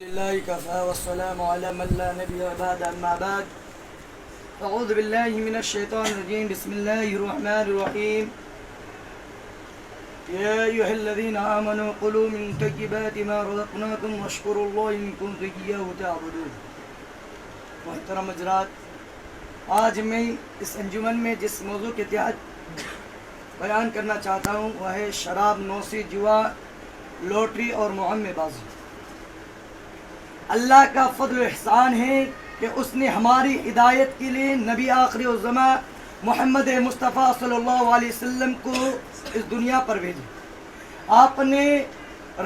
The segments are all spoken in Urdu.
لله كفى والسلام على من لا نبي بعد أما بعد أعوذ بالله من الشيطان الرجيم بسم الله الرحمن الرحيم يا أيها الذين آمنوا قلوا من طيبات ما رزقناكم واشكروا الله إن كنتم إياه تعبدون. محترم حضرات، آج میں اس انجمن میں جس موضوع کے تحت بیان کرنا چاہتا ہوں وہ ہے شراب نوشی، جوا، لوٹری اور معمے بازی. اللہ کا فضل و احسان ہے کہ اس نے ہماری ہدایت کے لیے نبی آخری الزماں محمد مصطفیٰ صلی اللہ علیہ وسلم کو اس دنیا پر بھیجا. آپ نے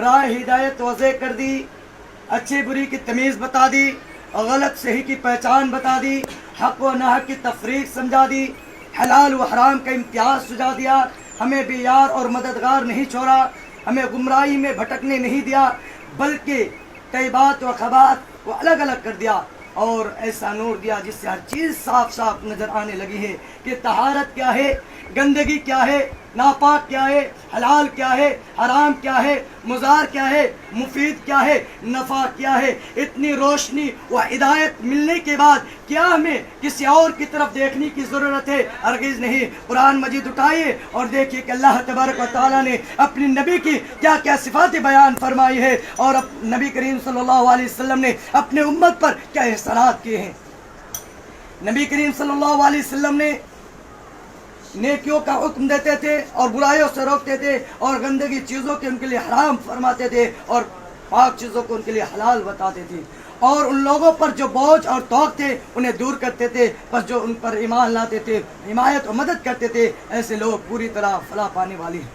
راہ ہدایت واضح کر دی، اچھے بری کی تمیز بتا دی، غلط صحیح کی پہچان بتا دی، حق و ناحق کی تفریق سمجھا دی، حلال و حرام کا امتیاز سجا دیا. ہمیں بے یار اور مددگار نہیں چھوڑا، ہمیں گمراہی میں بھٹکنے نہیں دیا، بلکہ طیبات و خبات کو الگ الگ کر دیا اور ایسا نور دیا جس سے ہر چیز صاف صاف نظر آنے لگی ہے کہ طہارت کیا ہے، گندگی کیا ہے، ناپاک کیا ہے، حلال کیا ہے، حرام کیا ہے، مضار کیا ہے، مفید کیا ہے، نفع کیا ہے. اتنی روشنی و ہدایت ملنے کے بعد کیا ہمیں کسی اور کی طرف دیکھنے کی ضرورت ہے؟ ہرگز نہیں. قرآن مجید اٹھائیے اور دیکھیے کہ اللہ تبارک و تعالیٰ نے اپنی نبی کی کیا کیا صفات بیان فرمائی ہے اور نبی کریم صلی اللہ علیہ وسلم نے اپنے امت پر کیا احسانات کیے ہیں. نبی کریم صلی اللہ علیہ وسلم نے نیکیوں کا حکم دیتے تھے اور برائیوں سے روکتے تھے اور گندگی چیزوں کے ان کے لیے حرام فرماتے تھے اور پاک چیزوں کو ان کے لیے حلال بتاتے تھے، اور ان لوگوں پر جو بوجھ اور توق تھے انہیں دور کرتے تھے. بس جو ان پر ایمان لاتے تھے، حمایت و مدد کرتے تھے، ایسے لوگ پوری طرح فلاح پانے والی ہیں.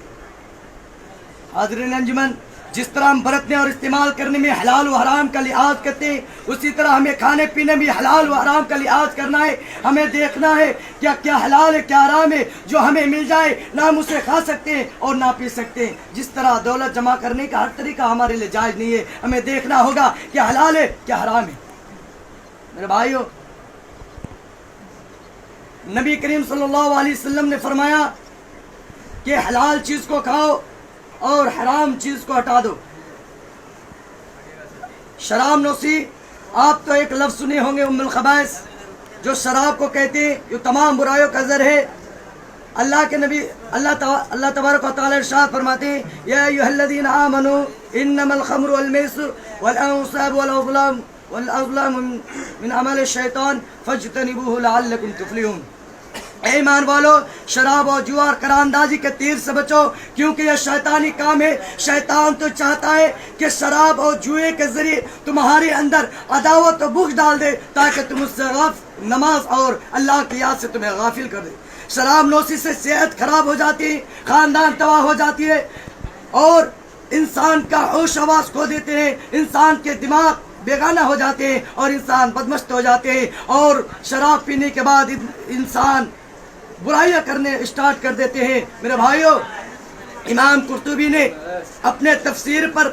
حاضرین انجمن، جس طرح ہم برتنے اور استعمال کرنے میں حلال و حرام کا لحاظ کرتے ہیں، اسی طرح ہمیں کھانے پینے میں حلال و حرام کا لحاظ کرنا ہے. ہمیں دیکھنا ہے کیا کیا حلال ہے، کیا حرام ہے. جو ہمیں مل جائے نہ ہم اسے کھا سکتے ہیں اور نہ پی سکتے ہیں. جس طرح دولت جمع کرنے کا ہر طریقہ ہمارے لیے جائز نہیں ہے. ہمیں دیکھنا ہوگا کیا حلال ہے، کیا حرام ہے. میرے بھائیو، نبی کریم صلی اللہ علیہ وسلم نے فرمایا کہ حلال چیز کو کھاؤ اور حرام چیز کو ہٹا دو. شراب نوشی، آپ تو ایک لفظ سنے ہوں گے ام الخبائث، جو شراب کو کہتے ہیں. یہ تمام برائیوں کا زر ہے. اللہ کے نبی اللہ تبارک و تعالی ارشاد فرماتے ہیں، یا ایھا الذین آمنوا انما الخمر والمیسر والانصاب والازلام من عمل الشیطان فاجتنبوه لعلکم تفلحون. اے ایمان والو، شراب اور جوا اور قراندازی کے تیر سے بچو، کیونکہ یہ شیطانی کام ہے. شیطان تو چاہتا ہے کہ شراب اور جوئے کے ذریعے تمہارے اندر عداوت و بغض ڈال دے تاکہ تم اس سے نماز اور اللہ کی یاد سے تمہیں غافل کر دے. شراب نوشی سے صحت خراب ہو جاتی ہے، خاندان تباہ ہو جاتی ہے اور انسان کا ہوش حواس کھو دیتے ہیں، انسان کے دماغ بیگانہ ہو جاتے ہیں اور انسان بدمست ہو جاتے ہیں. اور شراب پینے کے بعد انسان برائیاں کرنے اسٹارٹ کر دیتے ہیں. میرے بھائیوں، امام قرطبی نے اپنے تفسیر پر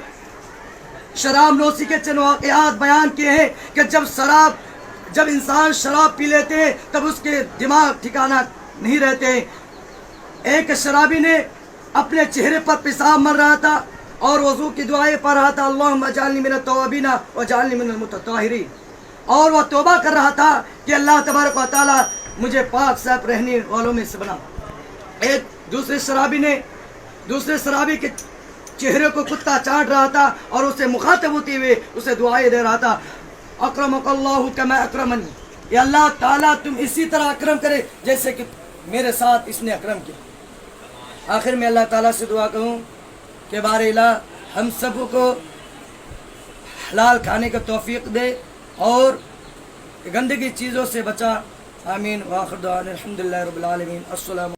شراب نوشی کے چند واقعات بیان کیے ہیں کہ جب انسان شراب پی لیتے ہیں تب اس کے دماغ ٹھکانہ نہیں رہتے. ایک شرابی نے اپنے چہرے پر پیشاب مر رہا تھا اور وضو کی دعائیں پڑھ رہا تھا، اللہم اجعلنی من التوابین واجعلنی من المتطہرین، اور وہ توبہ کر رہا تھا کہ اللہ تبارک و تعالی مجھے پاک صاف رہنے والوں میں سے بنا. ایک دوسرے شرابی کے چہرے کو کتا چاٹ رہا تھا اور اسے مخاطب ہوتے ہوئے اسے دعائیں دے رہا تھا، اکرمک اللہ کما اکرمنی، یا اللہ تعالیٰ تم اسی طرح اکرم کرے جیسے کہ میرے ساتھ اس نے اکرم کیا. آخر میں اللہ تعالیٰ سے دعا کروں کہ بار الہ ہم سب کو حلال کھانے کا توفیق دے اور گندگی چیزوں سے بچا. آمین. وآخر دعوانا الحمدللہ رب العالمین. السلام